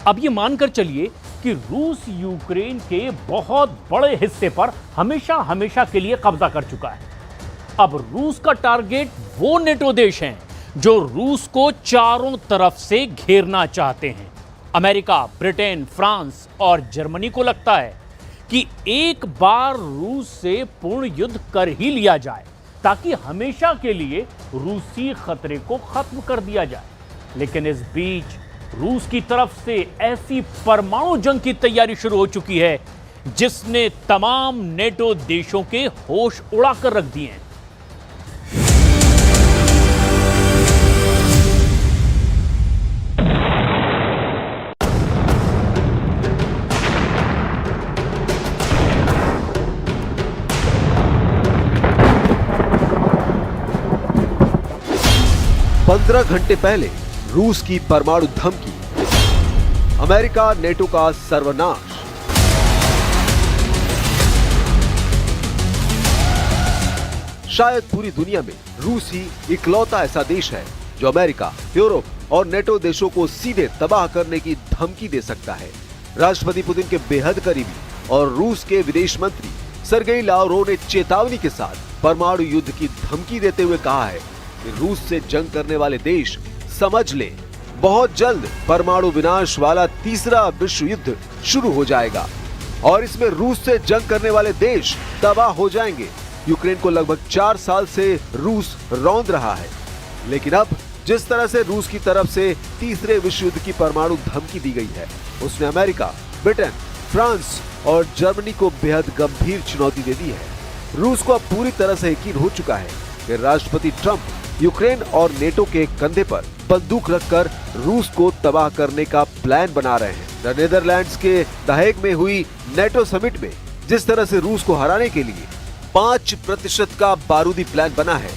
अब ये मानकर चलिए कि रूस यूक्रेन के बहुत बड़े हिस्से पर हमेशा हमेशा के लिए कब्जा कर चुका है। अब रूस का टारगेट वो नेटो देश हैं जो रूस को चारों तरफ से घेरना चाहते हैं। अमेरिका, ब्रिटेन, फ्रांस और जर्मनी को लगता है कि एक बार रूस से पूर्ण युद्ध कर ही लिया जाए ताकि हमेशा के लिए रूसी खतरे को खत्म कर दिया जाए। लेकिन इस बीच रूस की तरफ से ऐसी परमाणु जंग की तैयारी शुरू हो चुकी है जिसने तमाम नेटो देशों के होश उड़ाकर रख दिए हैं। पंद्रह घंटे पहले रूस की परमाणु धमकी, अमेरिका नेटो का सर्वनाश। शायद पूरी दुनिया में रूस ही इकलौता ऐसा देश है जो अमेरिका, यूरोप और नेटो देशों को सीधे तबाह करने की धमकी दे सकता है। राष्ट्रपति पुतिन के बेहद करीबी और रूस के विदेश मंत्री सर्गेई लावरोव ने चेतावनी के साथ परमाणु युद्ध की धमकी देते हुए कहा है कि रूस से जंग करने वाले देश समझ ले, बहुत जल्द परमाणु विनाश वाला तीसरा विश्व युद्ध शुरू हो जाएगा और इसमें रूस से जंग करने वाले देश तबाह हो जाएंगे। यूक्रेन को लगभग 4 साल से रूस रौंद रहा है, लेकिन अब जिस तरह से रूस की तरफ से तीसरे विश्व युद्ध की परमाणु धमकी दी गई है, उसने अमेरिका, ब्रिटेन, फ्रांस और जर्मनी को बेहद गंभीर चुनौती दे दी है। रूस को अब पूरी तरह से यकीन हो चुका है कि राष्ट्रपति ट्रंप यूक्रेन और नेटो के कंधे पर बंदूक रखकर रूस को तबाह करने का प्लान बना रहे हैं। नीदरलैंड्स के द हेग में हुई नेटो समिट में जिस तरह से रूस को हराने के लिए 5% का बारूदी प्लान बना है,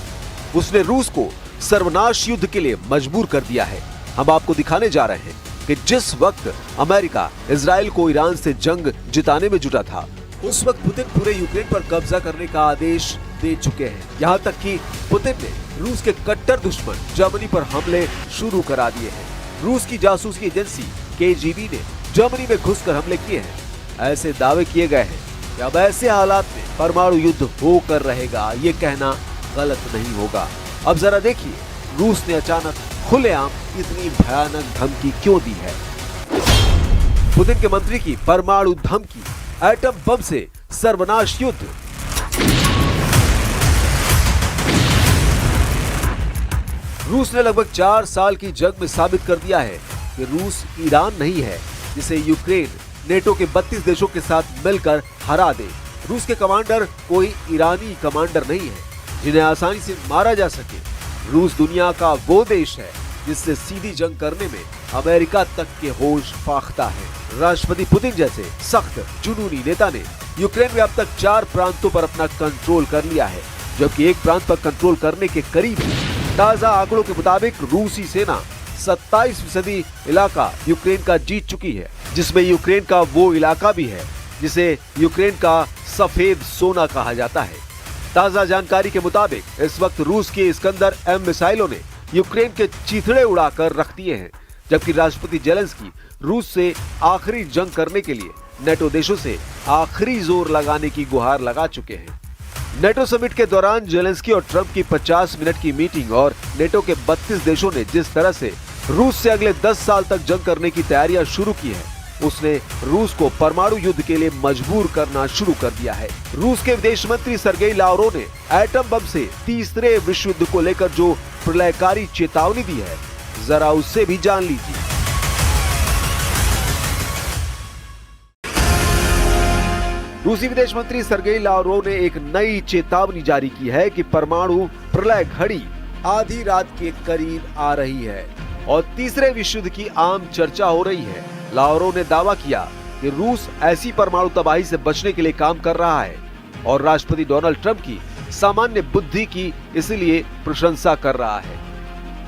उसने रूस को सर्वनाश युद्ध के लिए मजबूर कर दिया है। हम आपको दिखाने जा रहे हैं कि जिस वक्त अमेरिका इजराइल को ईरान से जंग जिताने में जुटा था, उस वक्त पुतिन पूरे यूक्रेन पर कब्जा करने का आदेश दे चुके हैं। यहाँ तक कि पुतिन ने रूस के कट्टर दुश्मन जर्मनी पर हमले शुरू करा दिए हैं। रूस की जासूसी एजेंसी KGB ने जर्मनी में घुसकर हमले किए हैं। ऐसे दावे किए गए हैं कि अब ऐसे हालात में परमाणु युद्ध होकर रहेगा, ये कहना गलत नहीं होगा। अब जरा देखिए रूस ने अचानक खुलेआम इतनी भयानक धमकी क्यों दी है। पुतिन के मंत्री की परमाणु धमकी, एटम बम से सर्वनाश युद्ध। रूस ने लगभग 4 साल की जंग में साबित कर दिया है कि रूस ईरान नहीं है जिसे यूक्रेन नेटो के 32 देशों के साथ मिलकर हरा दे। रूस के कमांडर कोई ईरानी कमांडर नहीं है जिन्हें आसानी से मारा जा सके। रूस दुनिया का वो देश है जिससे सीधी जंग करने में अमेरिका तक के होश फाख्ता है। राष्ट्रपति पुतिन जैसे सख्त जुनूनी नेता ने यूक्रेन में अब तक 4 प्रांतों पर अपना कंट्रोल कर लिया है, जबकि एक प्रांत पर कंट्रोल करने के करीब है। ताजा आंकड़ों के मुताबिक रूसी सेना 27% इलाका यूक्रेन का जीत चुकी है, जिसमें यूक्रेन का वो इलाका भी है जिसे यूक्रेन का सफेद सोना कहा जाता है। ताजा जानकारी के मुताबिक इस वक्त रूस के इस्कंदर M मिसाइलों ने यूक्रेन के चीथड़े उड़ाकर रख दिए हैं, जबकि राष्ट्रपति जेलेंस्की रूस से आखिरी जंग करने के लिए नेटो देशों से आखिरी जोर लगाने की गुहार लगा चुके हैं। नेटो समिट के दौरान जेलेंस्की और ट्रंप की 50 मिनट की मीटिंग और नेटो के 32 देशों ने जिस तरह से रूस से अगले 10 साल तक जंग करने की तैयारियां शुरू की है, उसने रूस को परमाणु युद्ध के लिए मजबूर करना शुरू कर दिया है। रूस के विदेश मंत्री सर्गेई लावरोव ने एटम बम से तीसरे विश्व युद्ध को लेकर जो प्रलयकारी चेतावनी दी है, जरा उससे भी जान लीजिए। रूसी विदेश मंत्री सर्गेई लावरोव ने एक नई चेतावनी जारी की है कि परमाणु प्रलय घड़ी आधी रात के करीब आ रही है और तीसरे विश्व युद्ध की आम चर्चा हो रही है। लावरोव ने दावा किया कि रूस ऐसी परमाणु तबाही से बचने के लिए काम कर रहा है और राष्ट्रपति डोनाल्ड ट्रंप की सामान्य बुद्धि की इसलिए प्रशंसा कर रहा है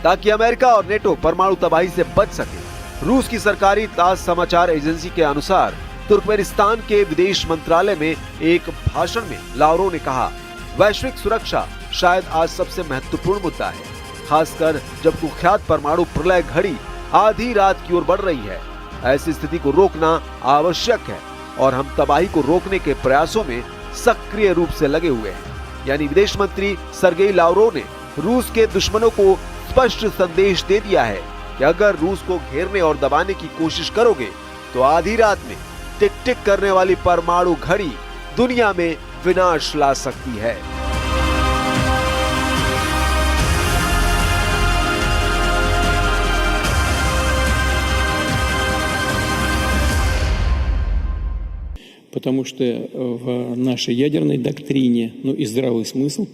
ताकि अमेरिका और नेटो परमाणु तबाही से बच सके। रूस की सरकारी तास समाचार एजेंसी के अनुसार तुर्कमेनिस्तान के विदेश मंत्रालय में एक भाषण में लावरोव ने कहा, वैश्विक सुरक्षा शायद आज सबसे महत्वपूर्ण मुद्दा है, खासकर जब कुख्यात परमाणु प्रलय घड़ी आधी रात की ओर बढ़ रही है। ऐसी स्थिति को रोकना आवश्यक है और हम तबाही को रोकने के प्रयासों में सक्रिय रूप से लगे हुए हैं। यानी विदेश मंत्री सर्गेई लावरोव ने रूस के दुश्मनों को स्पष्ट संदेश दे दिया है कि अगर रूस को घेरने और दबाने की कोशिश करोगे तो आधी रात में टिक टिक करने वाली परमाणु घड़ी दुनिया में विनाश ला सकती है। Потому что в нашей ядерной доктрине, и здравый смысл,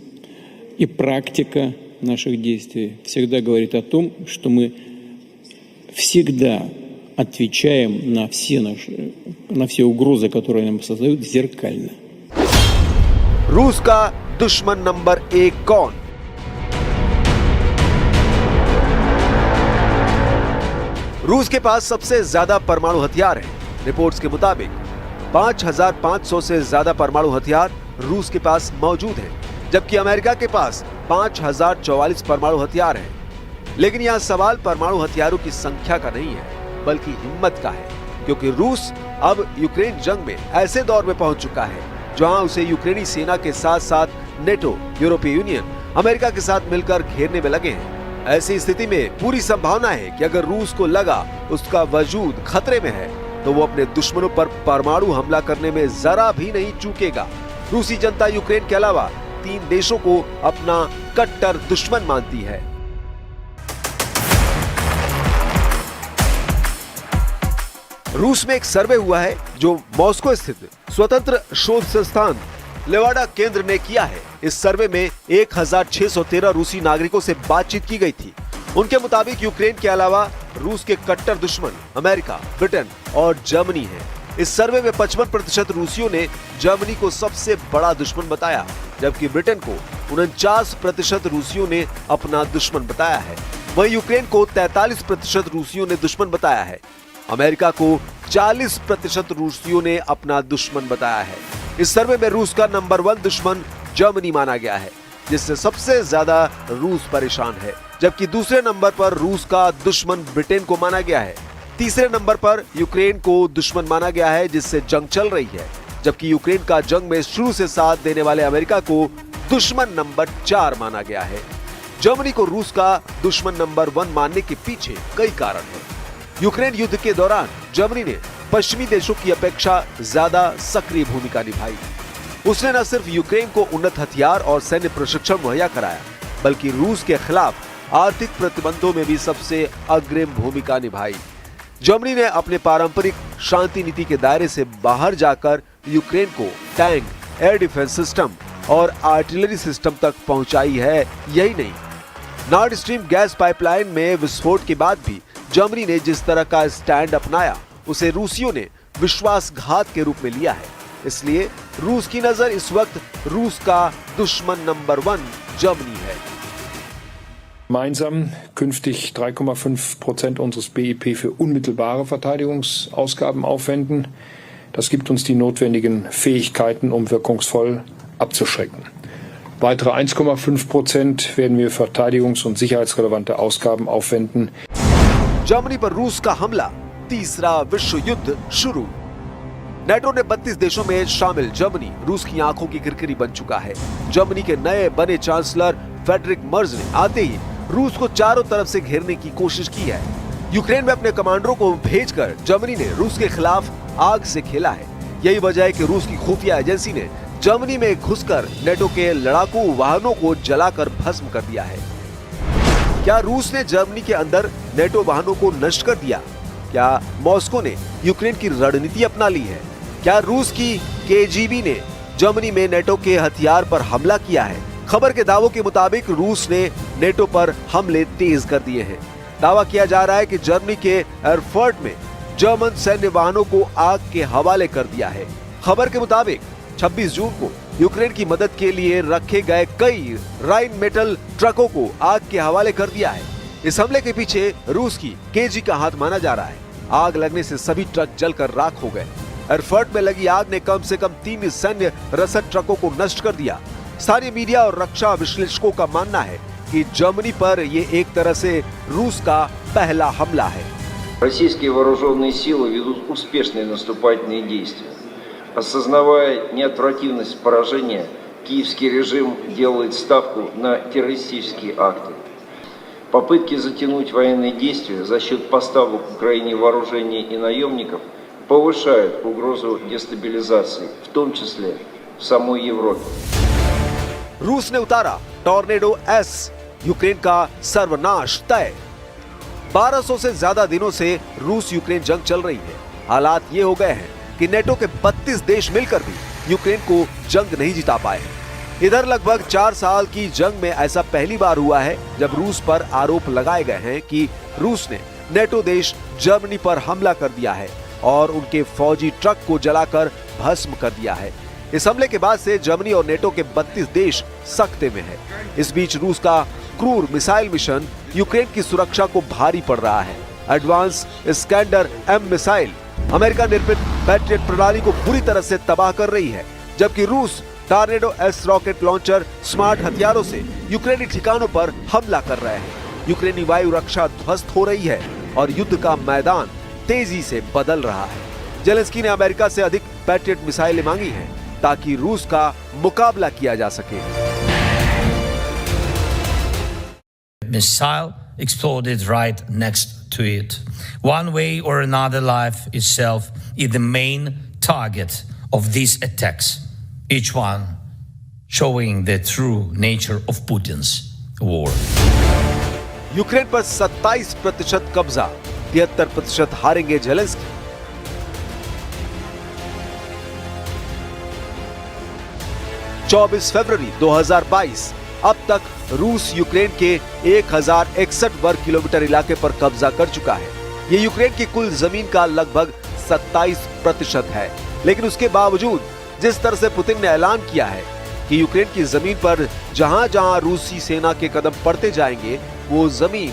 и практика наших действий всегда говорит о том, что мы всегда отвечаем на все угрозы, которые нам создают, зеркально. रूस का दुश्मन नंबर 1 कौन? रूस के पास सबसे ज्यादा परमाणु हथियार हैं। रिपोर्ट्स के मुताबिक 5500 से ज्यादा परमाणु हथियार रूस के पास मौजूद हैं, जबकि अमेरिका के पास 5044 परमाणु हथियार हैं। लेकिन यह सवाल परमाणु हथियारों की संख्या का नहीं है, बल्कि हिम्मत का है, क्योंकि रूस अब यूक्रेन जंग में ऐसे दौर में पहुंच चुका है जहां उसे यूक्रेनी सेना के साथ साथ नेटो, यूरोपीय यूनियन, अमेरिका के साथ मिलकर घेरने में लगे हैं। ऐसी स्थिति में पूरी संभावना है कि अगर रूस को लगा उसका वजूद खतरे में है तो वो अपने दुश्मनों पर परमाणु हमला करने में जरा भी नहीं चूकेगा। रूसी जनता यूक्रेन के अलावा 3 देशों को अपना कट्टर दुश्मन मानती है। रूस में एक सर्वे हुआ है जो मॉस्को स्थित स्वतंत्र शोध संस्थान लेवाडा केंद्र ने किया है। इस सर्वे में 1613 रूसी नागरिकों से बातचीत की गई थी। उनके मुताबिक यूक्रेन के अलावा रूस के कट्टर दुश्मन अमेरिका, ब्रिटेन और जर्मनी हैं। इस सर्वे में 55% रूसियों ने जर्मनी को सबसे बड़ा दुश्मन बताया, जबकि ब्रिटेन को 49% रूसियों ने अपना दुश्मन बताया है। वहीं यूक्रेन को 43% रूसियों ने दुश्मन बताया है। अमेरिका को 40% रूसियों ने अपना दुश्मन बताया है। इस सर्वे में रूस का नंबर 1 दुश्मन जर्मनी माना गया है, जिससे सबसे ज्यादा रूस परेशान है, जबकि दूसरे नंबर पर रूस का दुश्मन ब्रिटेन को माना गया है। तीसरे नंबर पर यूक्रेन को दुश्मन माना गया है, जिससे जंग चल रही है, जबकि यूक्रेन का जंग में शुरू से साथ देने वाले अमेरिका को दुश्मन नंबर 4 माना गया है। जर्मनी को रूस का दुश्मन नंबर 1 मानने के पीछे कई कारण हैं। यूक्रेन युद्ध के दौरान जर्मनी ने पश्चिमी देशों की अपेक्षा ज्यादा सक्रिय भूमिका निभाई। उसने न सिर्फ यूक्रेन को उन्नत हथियार और सैन्य प्रशिक्षण मुहैया कराया, बल्कि रूस के खिलाफ आर्थिक प्रतिबंधों में भी सबसे अग्रिम भूमिका निभाई। जर्मनी ने अपने पारंपरिक शांति नीति के दायरे से बाहर जाकर यूक्रेन को टैंक, एयर डिफेंस सिस्टम और आर्टिलरी सिस्टम तक पहुंचाई है। यही नहीं, नॉर्ड स्ट्रीम गैस पाइपलाइन में विस्फोट के बाद भी जर्मनी ने जिस तरह का स्टैंड अपनाया, उसे रूसियों ने विश्वासघात के रूप में लिया है। इसलिए रूस की नजर इस वक्त रूस का दुश्मन नंबर 1 जर्मनी है। Gemeinsam künftig 3,5% unseres BIP für unmittelbare Verteidigungsausgaben aufwenden. Das gibt uns die notwendigen Fähigkeiten, um wirkungsvoll abzuschrecken. Weitere 1,5% werden wir für verteidigungs- und sicherheitsrelevante Ausgaben aufwenden. Germany पर रूस का हमला, तीसरा विश्व युद्ध शुरू। नेटो ने 32 देशों में शामिल जर्मनी रूस की आंखों की किरकिरी बन चुका है। जर्मनी के नए बने चांसलर फ्रेडरिक मर्ज ने आते ही रूस को चारों तरफ से घेरने की कोशिश की है। यूक्रेन में अपने कमांडरों को भेजकर जर्मनी ने रूस के खिलाफ आग से खेला है। यही वजह है कि रूस की खुफिया एजेंसी ने जर्मनी में घुसकर नेटो के लड़ाकू वाहनों को जलाकर भस्म कर दिया है। क्या रूस ने जर्मनी के अंदर नेटो वाहनों को नष्ट कर दिया? क्या मॉस्को ने यूक्रेन की रणनीति अपना ली है? क्या रूस की केजीबी ने जर्मनी में नेटो के हथियार पर हमला किया है? खबर के दावों के मुताबिक रूस ने नेटो पर हमले तेज कर दिए हैं। दावा किया जा रहा है कि जर्मनी के एरफर्ट में जर्मन सैन्य वाहनों को आग के हवाले कर दिया है। खबर के मुताबिक 26 जून को यूक्रेन की मदद के लिए रखे गए कई राइन मेटल ट्रकों को आग के हवाले कर दिया है। इस हमले के पीछे रूस की केजी का हाथ माना जा रहा है। आग लगने से सभी ट्रक जलकर राख हो गए। एरफर्ट में लगी आग ने कम से कम 3 सैन्य रसद ट्रकों को नष्ट कर दिया। स्थानीय मीडिया और रक्षा विश्लेषकों का मानना है कि जर्मनी पर ये एक तरह से रूस का पहला हमला है। Российские вооруженные силы ведут успешные наступательные действия. Осознавая неотвратимость поражения, киевский режим делает ставку на террористические акты. Попытки затянуть военные действия за счет поставок Украине вооружений и наемников повышают угрозу дестабилизации, в том числе в самой Европе. रूस ने उतारा टॉर्नेडो एस, यूक्रेन का सर्वनाश तय। 1200 से ज्यादा दिनों से रूस यूक्रेन जंग चल रही है। हालात ये हो गए हैं कि नेटो के 32 देश मिलकर भी यूक्रेन को जंग नहीं जिता पाए। इधर लगभग 4 साल की जंग में ऐसा पहली बार हुआ है जब रूस पर आरोप लगाए गए हैं कि रूस ने नेटो देश जर्मनी पर हमला कर दिया है और उनके फौजी ट्रक को जलाकर भस्म कर दिया है। इस हमले के बाद से जर्मनी और नेटो के 32 देश सख्ते में है। इस बीच रूस का क्रूर मिसाइल मिशन यूक्रेन की सुरक्षा को भारी पड़ रहा है। Advance Iskander M missile America निर्मित पैट्रियट प्रणाली को बुरी तरह से तबाह कर रही है, जबकि रूस tornado S rocket launcher smart हथियारों से यूक्रेनी ठिकानों पर हमला कर रहे हैं। यूक्रेनी वायु रक्षा ध्वस्त हो रही है और युद्ध का मैदान तेजी से बदल रहा है। जेलेंस्की ने अमेरिका से अधिक पैट्रियट मिसाइलें मांगी हैं ताकि रूस का मुकाबला किया जा सके। Missile exploded right next to it. One way or another, life itself is the main target of these attacks, each one showing the true nature of Putin's war. Ukraine पर 27% कब्जा, 73% हारेंगे जेलेंस्की। चौबीस फरवरी 2022 अब तक रूस यूक्रेन के 1061 वर्ग kilometre इलाके पर कब्जा कर चुका है। ये यूक्रेन की कुल जमीन का लगभग 27% है। लेकिन उसके बावजूद जिस तरह से पुतिन ने ऐलान किया है कि यूक्रेन की जमीन पर जहां जहां रूसी सेना के कदम पड़ते जाएंगे वो जमीन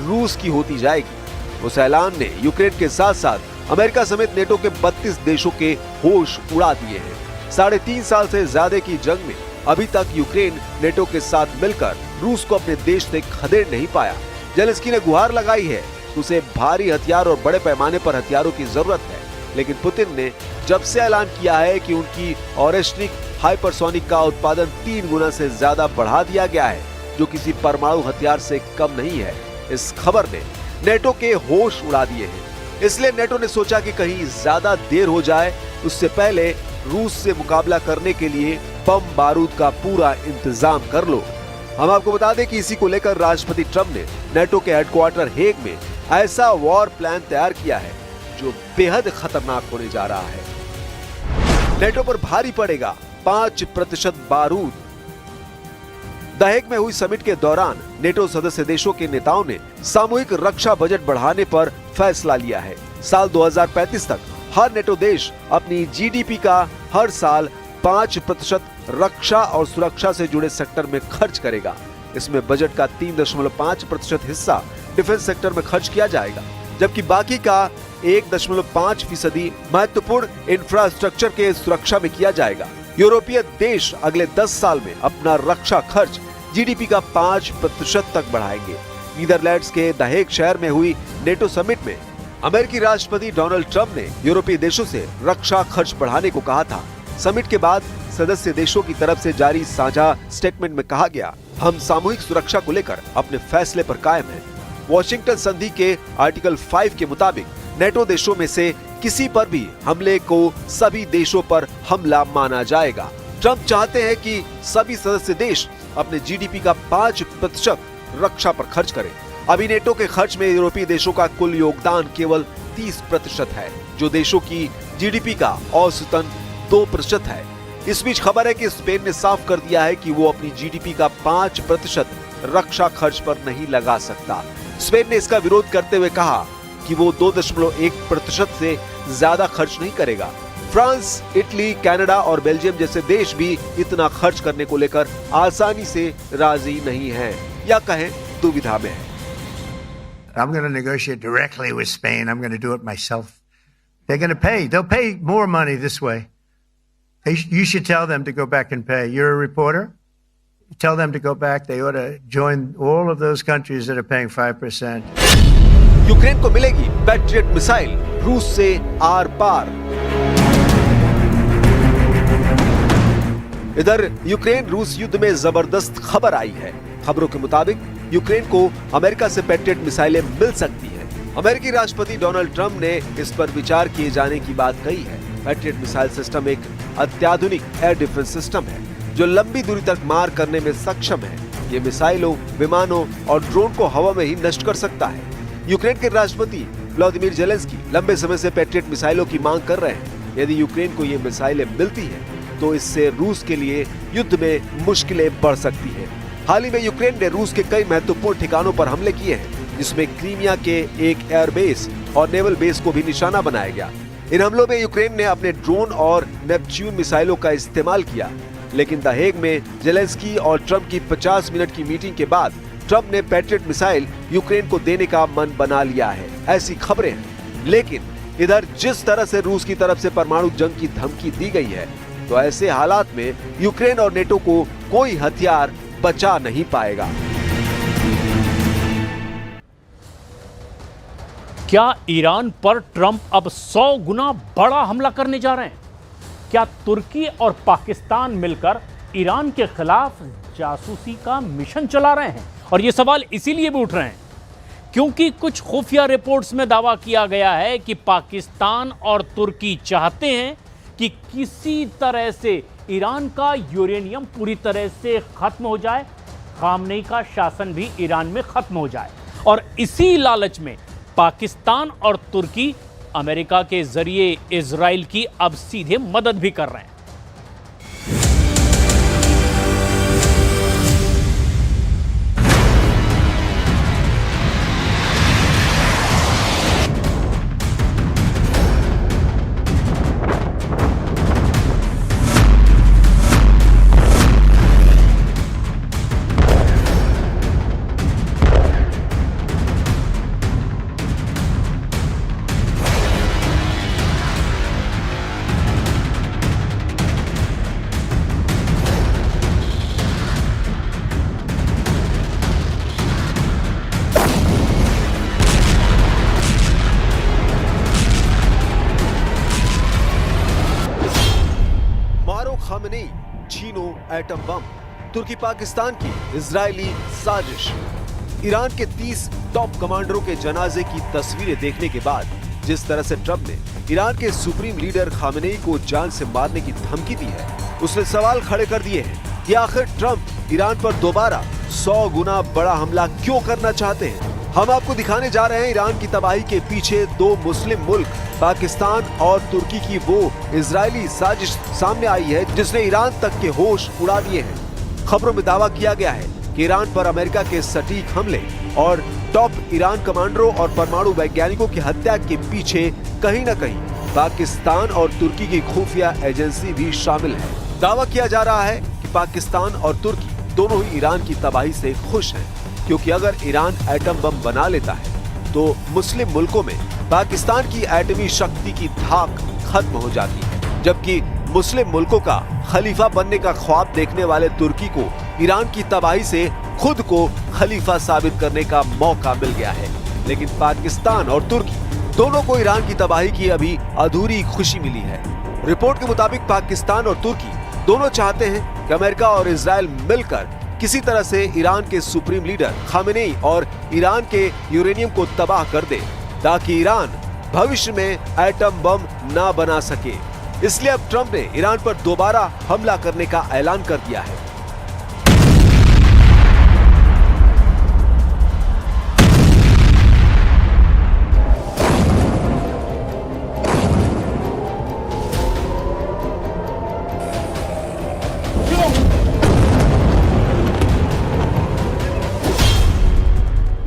रूस की होती जाएगी, उस ऐलान ने यूक्रेन के साथ साथ अमेरिका समेत नेटो के 32 देशों के होश उड़ा दिए हैं। 3.5 साल से ज्यादा की जंग में अभी तक यूक्रेन नेटो के साथ मिलकर रूस को अपने देश से खदेड़ नहीं पाया। जेलेंस्की ने गुहार लगाई है, उसे भारी हथियार और बड़े पैमाने पर हथियारों की जरूरत है, लेकिन पुतिन ने जब से ऐलान किया है कि उनकी ऑरेस्निक हाइपरसोनिक का उत्पादन 3 गुना से ज्यादा बढ़ा दिया गया है, जो किसी परमाणु हथियार से कम नहीं है, इस खबर ने नेटो के होश उड़ा दिए हैं। इसलिए नेटो ने सोचा कि कहीं ज्यादा देर हो जाए उससे पहले रूस से मुकाबला करने के लिए बम बारूद का पूरा इंतजाम कर लो। हम आपको बता दें कि इसी को लेकर राष्ट्रपति ट्रंप ने नेटो के हेडक्वार्टर हेग में ऐसा वॉर प्लान तैयार किया है जो बेहद खतरनाक होने जा रहा है। नेटो पर भारी पड़ेगा 5% बारूद। द हेग में हुई समिट के दौरान नेटो सदस्य देशों के नेताओं ने सामूहिक रक्षा बजट बढ़ाने पर फैसला लिया है। साल 2035 तक हर नेटो देश अपनी जीडीपी का हर साल 5% रक्षा और सुरक्षा से जुड़े सेक्टर में खर्च करेगा। इसमें बजट का 3.5% हिस्सा डिफेंस सेक्टर में खर्च किया जाएगा, जबकि बाकी का 1.5% महत्वपूर्ण इंफ्रास्ट्रक्चर के सुरक्षा में किया जाएगा। यूरोपीय देश अगले 10 साल में अपना रक्षा खर्च जीडीपी का 5% तक बढ़ाएंगे। नीदरलैंड्स के द हेग शहर में हुई नेटो समिट में अमेरिकी राष्ट्रपति डोनाल्ड ट्रंप ने यूरोपीय देशों से रक्षा खर्च बढ़ाने को कहा था। समिट के बाद सदस्य देशों की तरफ से जारी साझा स्टेटमेंट में कहा गया, हम सामूहिक सुरक्षा को लेकर अपने फैसले पर कायम हैं। वॉशिंगटन संधि के आर्टिकल 5 के मुताबिक नेटो देशों में से किसी पर भी हमले को सभी देशों पर हमला माना जाएगा। ट्रंप चाहते हैं कि सभी सदस्य देश अपने जीडीपी का 5% रक्षा पर खर्च करें। अभी नेटो के खर्च में यूरोपीय देशों का कुल योगदान केवल 30% है, जो देशों की जीडीपी का औसतन 2% है। इस बीच खबर है कि स्पेन ने साफ कर दिया है कि वो अपनी जीडीपी का 5% रक्षा खर्च पर नहीं लगा सकता। स्पेन ने इसका विरोध करते हुए कहा कि वो 2.1% से ज्यादा खर्च नहीं करेगा। फ्रांस, इटली, कनाडा और बेल्जियम जैसे देश भी इतना खर्च करने को लेकर आसानी से राजी नहीं हैं, या कहें दुविधा में है। I'm going to negotiate directly with Spain. I'm going to do it myself. They're going to pay. They'll pay more money this way. You should tell them to go back and pay. You're a reporter. Tell them to go back. They ought to join all of those countries that are paying 5%. Ukraine को मिलेगी patriot missile रूस से are पार। इधर Ukraine रूस युद्ध में जबरदस्त खबर आई है। खबरों के मुताबिक यूक्रेन को अमेरिका से पैट्रियट मिसाइलें मिल सकती हैं। अमेरिकी राष्ट्रपति डोनाल्ड ट्रंप ने इस पर विचार किए जाने की बात कही है। पैट्रियट मिसाइल सिस्टम एक अत्याधुनिक एयर डिफेंस सिस्टम है जो लंबी दूरी तक मार करने में सक्षम है। ये मिसाइलों, विमानों और ड्रोन को हवा में ही नष्ट कर सकता है। यूक्रेन के राष्ट्रपति व्लादिमीर जेलेंस्की लंबे समय से पैट्रियट मिसाइलों की मांग कर रहे हैं। यदि यूक्रेन को ये मिसाइलें मिलती हैं, तो इससे रूस के लिए युद्ध में मुश्किलें बढ़ सकती हैं। हाल ही में यूक्रेन ने रूस के कई महत्वपूर्ण ठिकानों पर हमले किए हैं, जिसमें क्रीमिया के एक एयरबेस और नेवल बेस को भी निशाना बनाया गया। इन हमलों में यूक्रेन ने अपने ड्रोन और नेपच्यून मिसाइलों का इस्तेमाल किया, लेकिन द हेग में जेलेंस्की और ट्रंप की 50 मिनट की मीटिंग के बाद ट्रंप ने पैट्रियट मिसाइल यूक्रेन को देने का मन बना लिया है, ऐसी खबरें हैं। लेकिन इधर जिस तरह से रूस की तरफ से परमाणु जंग की धमकी दी गई है, तो ऐसे हालात में यूक्रेन और नेटो को कोई हथियार बचा नहीं पाएगा। क्या ईरान पर ट्रंप अब 100 गुना बड़ा हमला करने जा रहे हैं? क्या तुर्की और पाकिस्तान मिलकर ईरान के खिलाफ जासूसी का मिशन चला रहे हैं? और ये सवाल इसीलिए भी उठ रहे हैं क्योंकि कुछ खुफिया रिपोर्ट्स में दावा किया गया है कि पाकिस्तान और तुर्की चाहते हैं कि किसी तरह से ईरान का यूरेनियम पूरी तरह से खत्म हो जाए, खामनेई का शासन भी ईरान में खत्म हो जाए। और इसी लालच में पाकिस्तान और तुर्की अमेरिका के जरिए इजराइल की अब सीधे मदद भी कर रहे हैं। खामेनेई छीनो एटम बम, तुर्की पाकिस्तान की इजरायली साजिश। ईरान के 30 टॉप कमांडरों के जनाजे की तस्वीरें देखने के बाद जिस तरह से ट्रंप ने ईरान के सुप्रीम लीडर खामेनेई को जान से मारने की धमकी दी है, उसने सवाल खड़े कर दिए हैं कि आखिर ट्रंप ईरान पर दोबारा 100 गुना बड़ा हमला क्यों करना चाहते हैं। हम आपको दिखाने जा रहे हैं ईरान की तबाही के पीछे दो मुस्लिम मुल्क पाकिस्तान और तुर्की की वो इजरायली साजिश सामने आई है जिसने ईरान तक के होश उड़ा दिए हैं। खबरों में दावा किया गया है कि ईरान पर अमेरिका के सटीक हमले और टॉप ईरान कमांडरों और परमाणु वैज्ञानिकों की हत्या के पीछे कहीं न कहीं पाकिस्तान और तुर्की की खुफिया एजेंसी भी शामिल है। दावा किया जा रहा है कि पाकिस्तान और तुर्की दोनों ही ईरान की तबाही से खुश हैं, क्योंकि अगर ईरान एटम बम बना लेता है तो मुस्लिम मुल्कों में पाकिस्तान की एटमी शक्ति की धाक खत्म हो जाती है, जबकि मुस्लिम मुल्कों का खलीफा बनने का ख्वाब देखने वाले तुर्की को ईरान की तबाही से खुद को खलीफा साबित करने का मौका मिल गया है। लेकिन पाकिस्तान और तुर्की दोनों को ईरान की तबाही की अभी अधूरी खुशी मिली है। रिपोर्ट के मुताबिक पाकिस्तान और तुर्की दोनों चाहते हैं कि अमेरिका और इजराइल मिलकर किसी तरह से ईरान के सुप्रीम लीडर खामेनेई और ईरान के यूरेनियम को तबाह कर दे, ताकि ईरान भविष्य में एटम बम ना बना सके। इसलिए अब ट्रंप ने ईरान पर दोबारा हमला करने का ऐलान कर दिया है।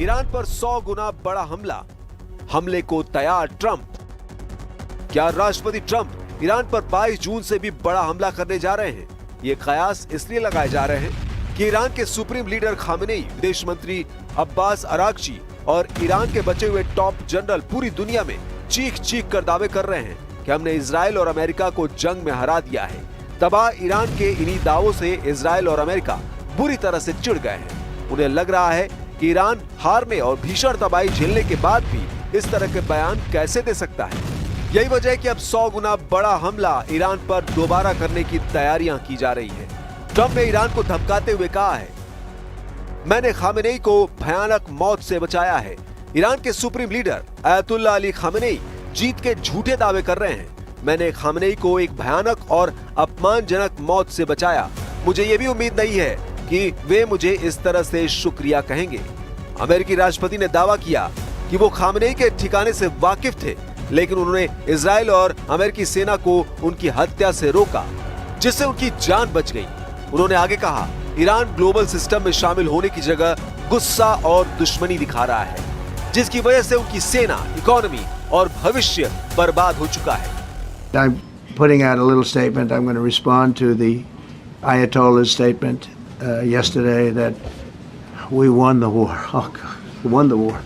ईरान पर 100 गुना बड़ा हमला, हमले को तैयार ट्रंप। क्या राष्ट्रपति ट्रंप ईरान पर 22 जून से भी बड़ा हमला करने जा रहे हैं? ये कयास इसलिए लगाए जा रहे हैं कि ईरान के सुप्रीम लीडर खामेनेई, विदेश मंत्री अब्बास अरागची और ईरान के बचे हुए टॉप जनरल पूरी दुनिया में चीख चीख कर दावे कर रहे हैं कि हमने इजराइल और अमेरिका को जंग में हरा दिया है। तबाह ईरान के इन्हीं दावों से इजराइल और अमेरिका बुरी तरह से चिढ़ गए हैं। उन्हें लग रहा है कि ईरान हारने और भीषण तबाही झेलने के बाद भी इस तरह के बयान कैसे दे सकता है। यही वजह है कि अब 100 गुना बड़ा हमला ईरान पर दोबारा करने की तैयारियां की जा रही है। ट्रंप ने ईरान को धमकाते हुए कहा है, मैंने खामेनेई को भयानक मौत से बचाया है। ईरान के supreme leader Ayatollah Ali Khamenei जीत के झूठे दावे कर रहे हैं। मैंने खामेनेई को एक भयानक और अपमानजनक मौत से बचाया। मुझे ये भी उम्मीद नहीं है कि वे मुझे इस तरह से शुक्रिया कहेंगे। अमेरिकी राष्ट्रपति ने दावा किया कि वो खामेनेई के ठिकाने से वाकिफ थे, लेकिन उन्होंने इजराइल और अमेरिकी सेना को उनकी हत्या से रोका, जिससे उनकी जान बच गई। उन्होंने आगे कहा, ईरान ग्लोबल सिस्टम में शामिल होने की जगह गुस्सा और दुश्मनी दिखा रहा है, जिसकी वजह से उनकी सेना, इकोनॉमी और भविष्य बर्बाद हो चुका है। I'm putting out a little statement. I'm going to respond to the Ayatollah's statement yesterday that we won the war. Oh, God, we won the war.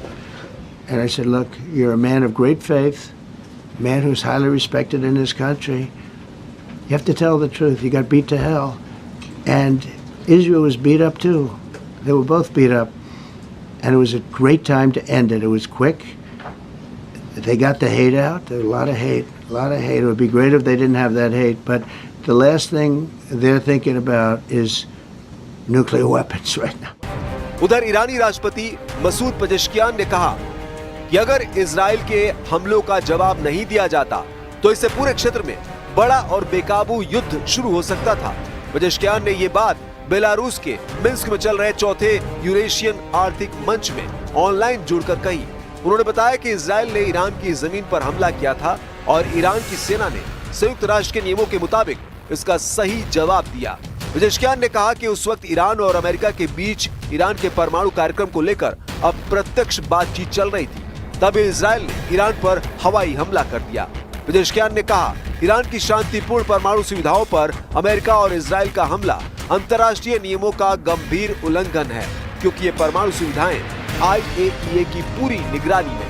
And I said, look, you're a man of great faith, a man who's highly respected in his country. You have to tell the truth. You got beat to hell. And Israel was beat up too. They were both beat up. And it was a great time to end it. It was quick. They got the hate out. There was a lot of hate. A lot of hate. It would be great if they didn't have that hate. But the last thing they're thinking about is nuclear weapons right now. उधर ईरानी राष्ट्रपति Masoud Pezeshkian ने कहा कि अगर Israel के हमलों का जवाब नहीं दिया जाता तो इससे पूरे क्षेत्र में बड़ा और बेकाबू युद्ध शुरू हो सकता था। पेजेश्कियान ने ये बात बेलारूस के मिन्स्क में चल रहे चौथे यूरेशियन आर्थिक मंच में ऑनलाइन जुड़कर कही। उन्होंने बताया कि इजराइल ने ईरान की जमीन पर हमला किया था और ईरान की सेना ने संयुक्त राष्ट्र के नियमों के मुताबिक इसका सही जवाब दिया। पेजेश्कियान ने कहा कि उस वक्त ईरान और अमेरिका के बीच ईरान के परमाणु कार्यक्रम को लेकर अप्रत्यक्ष बातचीत चल रही थी। तब इजराइल ने ईरान पर हवाई हमला कर दिया। पेजेश्कियान ने कहा, ईरान की शांतिपूर्ण परमाणु सुविधाओं पर अमेरिका और इजराइल का हमला अंतर्राष्ट्रीय नियमों का गंभीर उल्लंघन है, क्योंकि ये परमाणु सुविधाएं IAEA की पूरी निगरानी में।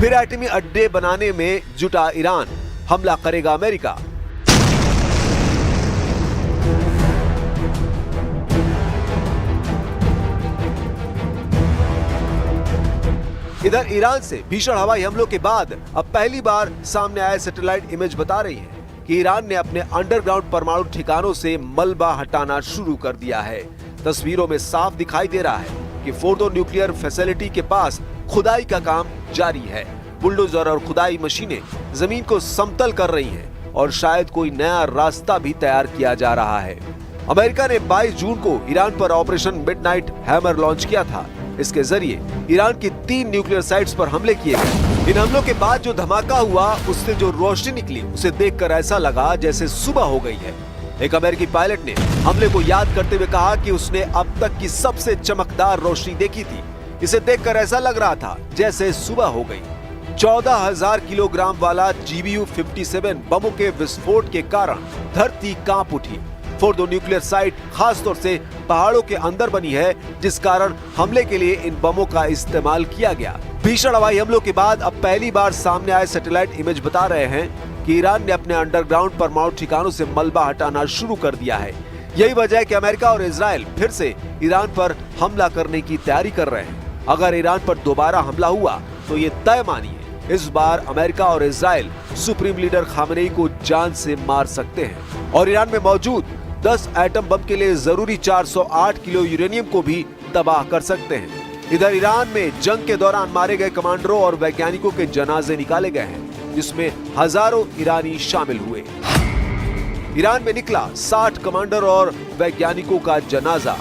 फिर एटमी अड्डे बनाने में जुटा ईरान, हमला करेगा अमेरिका। इधर ईरान से भीषण हवाई हमलों के बाद अब पहली बार सामने आए सैटेलाइट इमेज बता रही है कि ईरान ने अपने अंडरग्राउंड परमाणु ठिकानों से मलबा हटाना शुरू कर दिया है। तस्वीरों में साफ दिखाई दे रहा है कि फोर्डो न्यूक्लियर फैसिलिटी के पास खुदाई का काम जारी है। बुलडोजर और खुदाई मशीनें जमीन को समतल कर रही हैं और शायद कोई नया रास्ता भी तैयार किया जा रहा है। अमेरिका ने 22 जून को ईरान पर ऑपरेशन मिडनाइट हैमर लॉन्च किया था। इसके जरिए ईरान की 3 न्यूक्लियर साइट्स पर हमले किए गए। इन हमलों के बाद जो धमाका हुआ, उससे जो रोशनी निकली, उसे देखकर ऐसा लगा जैसे सुबह हो गई है। एक अमेरिकी पायलट ने हमले को याद करते हुए कहा कि उसने अब तक की सबसे चमकदार रोशनी देखी थी। इसे देखकर ऐसा लग रहा था जैसे सुबह हो गई। 14,000 किलोग्राम वाला GBU-57 बमों के विस्फोट के कारण धरती कांप उठी। फोर्डो न्यूक्लियर साइट खासतौर से पहाड़ों के अंदर बनी है, जिस कारण हमले के लिए इन बमों का इस्तेमाल किया गया। भीषण हवाई हमलों के बाद अब पहली बार सामने आए सैटेलाइट इमेज बता रहे हैं कि ईरान ने अपने अंडरग्राउंड परमाणु ठिकानों से मलबा हटाना शुरू कर दिया है। यही वजह है कि अमेरिका और इजराइल फिर से ईरान पर हमला करने की तैयारी कर रहे हैं। अगर ईरान पर दोबारा हमला हुआ तो ये तय मानिए, इस बार अमेरिका और इजराइल सुप्रीम लीडर खामेनेई को जान से मार सकते हैं और ईरान में मौजूद 10 एटम बम के लिए जरूरी 408 किलो यूरेनियम को भी तबाह कर सकते हैं। इधर ईरान में जंग के दौरान मारे गए कमांडरों और वैज्ञानिकों के जनाजे निकाले गए हैं, जिसमें हजारों ईरानी शामिल हुए। ईरान में निकला 60 कमांडर और वैज्ञानिकों का जनाजा।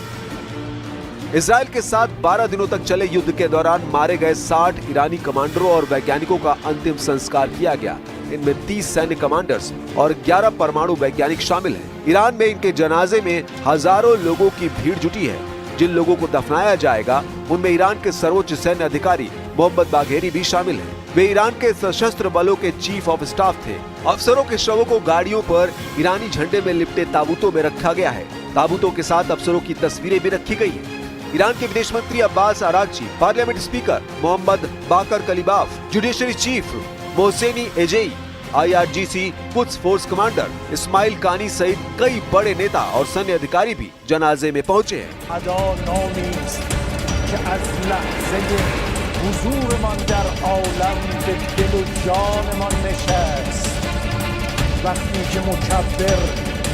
इजराइल के साथ 12 दिनों तक चले युद्ध के दौरान मारे गए 60 ईरानी कमांडरों और वैज्ञानिकों का अंतिम संस्कार किया गया। इनमें 30 सैन्य कमांडर्स और 11 परमाणु वैज्ञानिक शामिल हैं। ईरान में इनके जनाजे में हजारों लोगों की भीड़ जुटी है। जिन लोगों को दफनाया जाएगा उनमें ईरान के सर्वोच्च सैन्य अधिकारी मोहम्मद बाघेरी भी शामिल हैं। वे ईरान के सशस्त्र बलों के चीफ ऑफ स्टाफ थे। अफसरों के शवों को गाड़ियों पर ईरानी झंडे में लिपटे ताबूतों में रखा गया है। ताबूतों के साथ अफसरों की तस्वीरें भी रखी गई हैं। ईरान के विदेश मंत्री Abbas Araghchi, parliament speaker Mohammad Bagher Ghalibaf, judiciary chief Mohseni Ejei, IRGC Quds force commander Ismail Qaani सहित कई बड़े नेता और सैन्य अधिकारी भी जनाजे में पहुंचे हैं।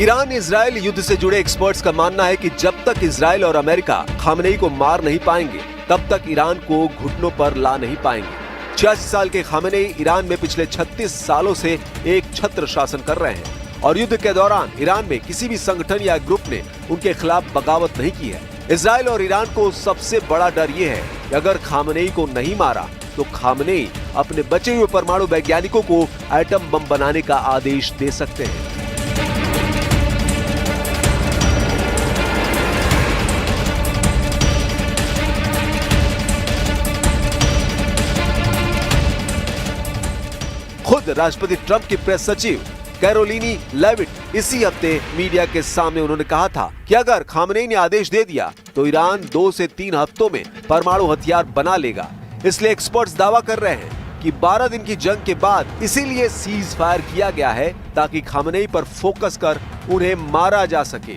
ईरान इजराइल युद्ध से जुड़े एक्सपर्ट्स का मानना है कि जब तक इजराइल और अमेरिका खामनेई को मार नहीं पाएंगे तब तक ईरान को घुटनों पर ला नहीं पाएंगे। 86 साल के खामनेई ईरान में पिछले 36 सालों से एक छत्र शासन कर रहे हैं और युद्ध के दौरान ईरान में किसी भी संगठन या ग्रुप ने उनके खिलाफ बगावत नहीं की है। इजराइल और ईरान को सबसे बड़ा डर ये है कि अगर खामनेई को नहीं मारा तो खामनेई अपने बचे हुए परमाणु वैज्ञानिकों को एटम बम बनाने का आदेश दे सकते हैं। खुद राष्ट्रपति ट्रंप की प्रेस सचिव कैरोलिनी लेविट इसी हफ्ते मीडिया के सामने उन्होंने कहा था कि अगर खामनेई ने आदेश दे दिया तो ईरान 2 से 3 हफ्तों में परमाणु हथियार बना लेगा। इसलिए एक्सपर्ट्स दावा कर रहे हैं कि 12 दिन की जंग के बाद इसीलिए सीज फायर किया गया है ताकि खामनेई पर फोकस कर उन्हें मारा जा सके।